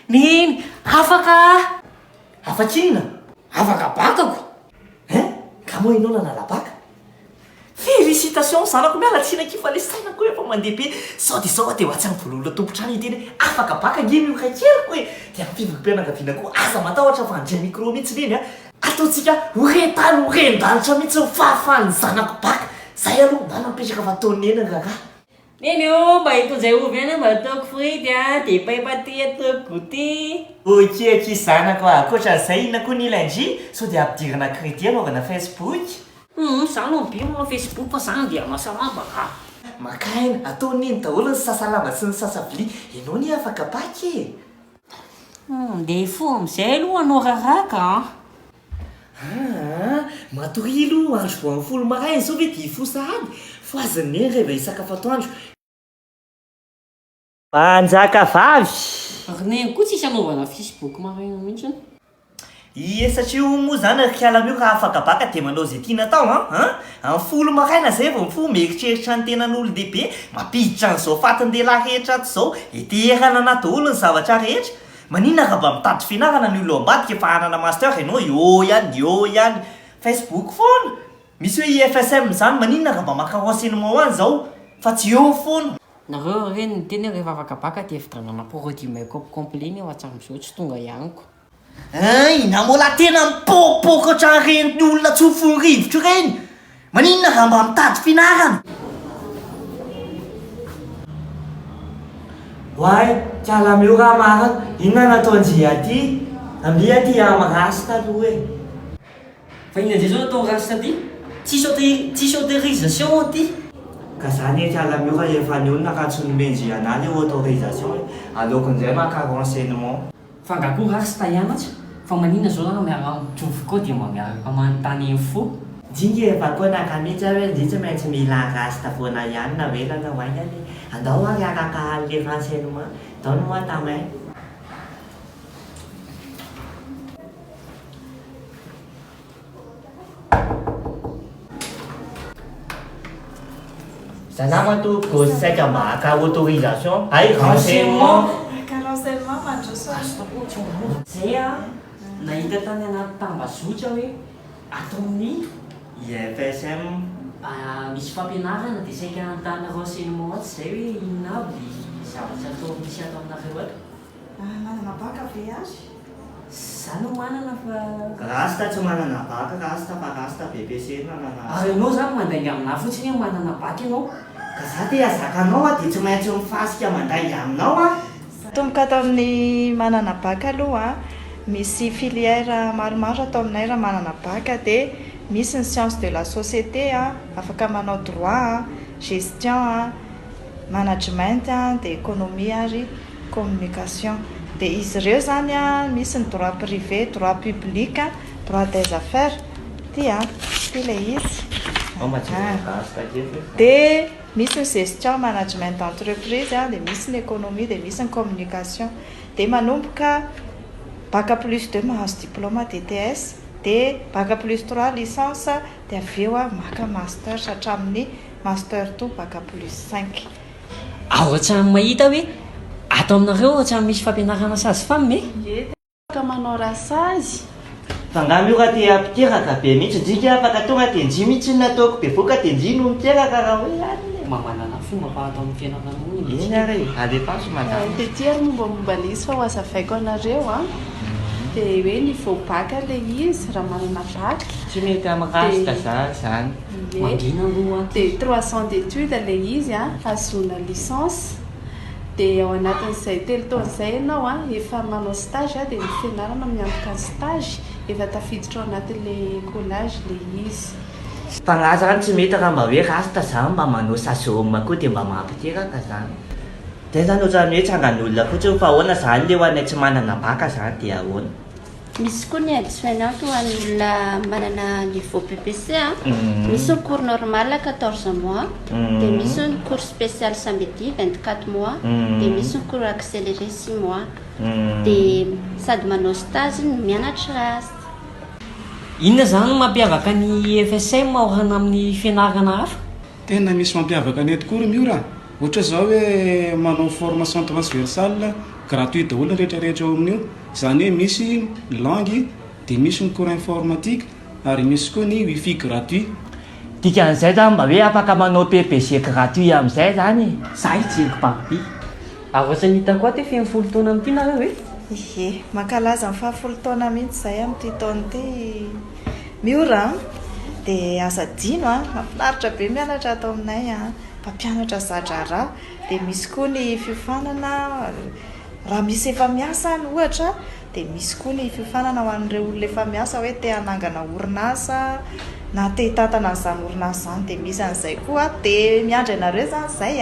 Neny afaka afa-tsinona afaka bakako ka moa ianao nanala-baka félicitation zanako mialatsina kifa le sainako efa mandeha be sao dia sao a dia ho atsy nyvololona tompotrany iteny hoe afaka baka ngemy io kakeliko hoe dia am'fivompianakaviana koa aza matahotra fa andray micro mihitsy reny a ataontsika horetany horen-danitra mihitsy fahafahany zanako baka zay aloha mba nampetraka fa ataonena kaka Neny io mba hitondray ovy any mba ataoko frity a dia paipaty ataoko goûter okeky zanako akoatran'izay inona koa ny ilaindry sao dia ampidirana crédit anaovana Facebook za no mibiro Facebook fa zany dia masalamba ka makaina ataoniny daholo ny sasalamba sy ny sasavilia ianao ny afaka baky dia fo am'izay aloha anao raraka matorilo andro vo amin'ny folo maraina sao ve dia fo sahady fa azany reva isakafo atoandro manjaka vavy ary neny koa tsisy anaovana Facebook maraina mihitsiny satria moa zany rikalamo io raha afaka baka dia manao zay tiana tao amin'ny folo maraina zay vao mifo mieritreritra ny tenan'olon-dehibe mampiditra n'izao fatin-dehilahy rehetra ato izao iterana na daholo ny zavatra rehetra maninona raha mba mitady fianarana ny olo ambadika efa hanana master ianao eo ihany Facebook foana misy hoe IFSM zany maninona raha mba maka renseignement any zao fa tsy eo foana nareo reny ny teny rehefa afaka baka dia fidanana produit make-up complet ny ao atsam'izao tsy tonga ihaniko inamola tena mipokopoko ohatran'ny reny olona tsofony rivotro reny maninona raha mba mitady fianarana hoay kialamy io raha maraka inona nataonjy aty ambia ty amarasy taloha hoe fa inona zay zao natao rasy taty tsisy autorisation aty ka zany e kialamy io raha efa niolona ka tsy nomenjy anazy autorisation alokon'izay maka renseignement fa ngakoa rasy tahianatsy fa maninona zao zany miara mitovy koa dia mba miaraka manontany eny fo dingy efa koa nakamitsy hoe ndritsy maintsy mila rasta foana ihany na velana hoaingany andao ary araka le renseignement dao no atamay zanamo atoko saika maka autorisation ay renseignement renseignement mandroso zay a nahita tany anaty tambazotra hoe ataon'ny IFSM misy fampianarana dia saika antany renseignement tsy zay hoe inona aby zavatra atao misy atao aminareo ato manana baka ve azy za no manana fa rasta tsy manana baka rasta fa rasta BBC nanana ary ianao zany mandainga aminahy fotsiny hoe manana baka ianao ka za te azakanao a dia tsy maintsy mifasika mandainga aminao a tomboka atao amin'ny manana baka aloha misy filière maromaro atao aminay raha manana baka dia misy ny science de la société afaka manao droit gestion management dia économie ary communication dia izy ireo zany misy ny droit privé droit public droit des affaires dia le izy dia misy ny gestion management d'entreprise dia misy ny économie dia misy ny communication dia manomboka bac plus 2 mahazo diplôme DTS dia bac plus 3 licence dia avy eo maka master hatramin'ny master 2 bac plus 5 ao ohatrany mahita hoe ato aminareo ohatrany misy fampianarana sazy famime ka manao rasazy fa ngamy io raha te ampiteraka be mihitsy ndrika afaka tonga tenjy mihitsy ny nataoko be voka tenjy no miteraka raha hoe any mamanana fomba fa atao amin'ny fianarana moa eny ary alefaso madame dia ty ary mombamomban'izy fa ho azavaiko anareo dia hoe niveau bac le izy raha manana bac tsy mety amin'nyrasta zany mangina aloha dia 300 d'études le izy azona licence dia ao anatin'izay telo taona izay ianao efa manao stage dia ny fianarana miantoka ny stage efa tafiditra ao anatin'le collage le izy fanaza zany tsy mety raha mba hoe rasta zany mba manao sasioma koa dia mba mampiteraka zany dia zany ohatrany hoe tsangan'olona fotsiny fa ahoana zany le ho anay tsy manana baka zany dia ahoana misy koa ny adisoinanto hoan'ny olona manana niveau PPC misy ny cours normal 14 mois dia misy ny cours spécial samedi 24 mois dia misy ny cours accéléré 6 mois dia sady manao stage ny mianatra azy inona zany mampiavaka ny FSM ohana amin'ny fianarana hafa tena misy mampiavaka ny tokory miora ohatra zao hoe manao formation transversale gratuit daholo rehetrarehetra ao amin'io izany hoe misy langue dia misy ny cours informatique ary misy koa ny wifi gratuit dikan'izay zany mba hoe afaka manao PPG gratuit amin'izay zany Zahay jeko papi ahoatra ny hitako aty 50 taona amin'ity nareo hoe ie mankalaza ny 10 taona mihitsy izay amin'ity taona ity miora dia azadino mafinaritra be mianatra atao aminay mpampianatra zadrara dia misy koa ny fiofanana raha misy efa miasa ny ohatra dia misy koa ny fiofanana ho an'ireo olona efa miasa hoe te hanangana orinasa na te hitantana n'izany orinasa izany dia misy an'izay koa dia miandry ianareo zany izay